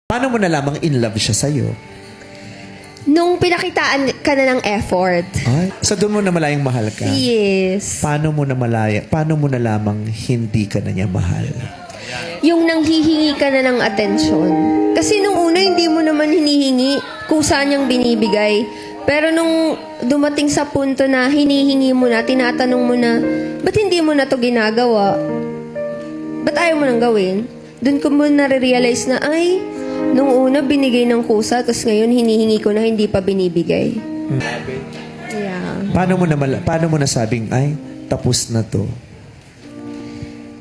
Paano mo nalamang in love siya sa'yo? Nung pinakitaan ka na ng effort. Ay, so doon mo na malayang mahal ka? Yes. Paano mo nalamang hindi ka na niya mahal? Yung nanghihingi ka na ng atensyon. Kasi nung una, hindi mo naman hinihingi kung saan niyang binibigay. Pero nung dumating sa punto na hinihingi mo na, tinatanong mo na, ba't hindi mo na to ginagawa? Ba't ayaw mo nang gawin? Doon ko mo nare-realize na, ay, nung una binigay ng kusa, tapos ngayon hinihingi ko na hindi pa binibigay. Yeah. Paano mo nasabing, ay, tapos na to?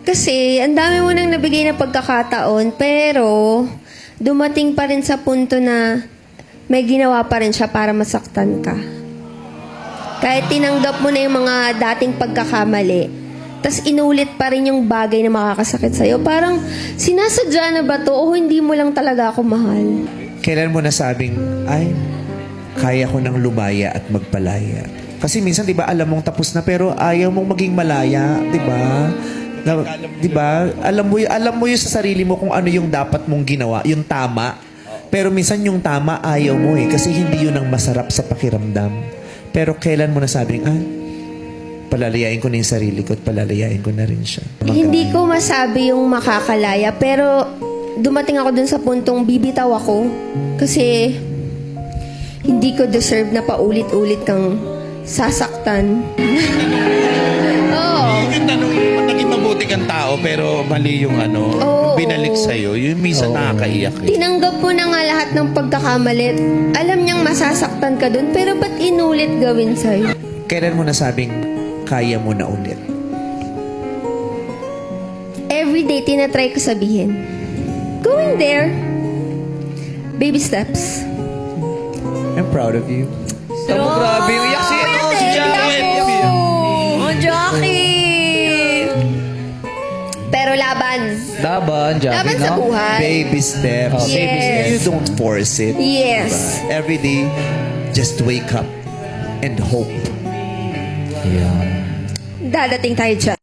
Kasi, ang dami mo nang nabigay na pagkakataon, pero dumating pa rin sa punto na may ginawa pa rin siya para masaktan ka. Kahit tinanggap mo na yung mga dating pagkakamali, tas inulit pa rin yung bagay na makakasakit sa'yo. Parang, sinasadya na ba to o hindi mo lang talaga ako mahal? Kailan mo nasabing, ay, kaya ko nang lumaya at magpalaya? Kasi minsan, di ba, alam mong tapos na, pero ayaw mong maging malaya, di ba? Di ba? Alam mo yung sa sarili mo kung ano yung dapat mong ginawa, yung tama. Pero minsan yung tama, ayaw mo eh. Kasi hindi yun ang masarap sa pakiramdam. Pero kailan mo nasabing, palalayain ko na yung sarili ko at palalayain ko na rin siya. Hindi ko masabi yung makakalaya, pero dumating ako dun sa puntong bibitaw ako. Kasi hindi ko deserve na paulit-ulit kang sasaktan. Oo. Yung tanong, naging mabuti kang tao, pero mali yung Oo. binalik sa'yo. Yung minsan nakakaiyak eh. Tinanggap mo na nga lahat ng pagkakamalit. Alam niyang masasaktan ka dun, pero ba't inulit gawin sa'yo? Kailan mo nasabing, kaya mo na ulit? Everyday, tinatry ko sabihin. Going there. Baby steps. I'm proud of you. Grabe, uyak si Jacket. Oh, Jackie! Pero laban. Laban, Javi, Laban sa no? buhay. Baby steps. Yes. You don't force it. Yes. Every day, just wake up and hope. Yeah. Dadating tayo dyan.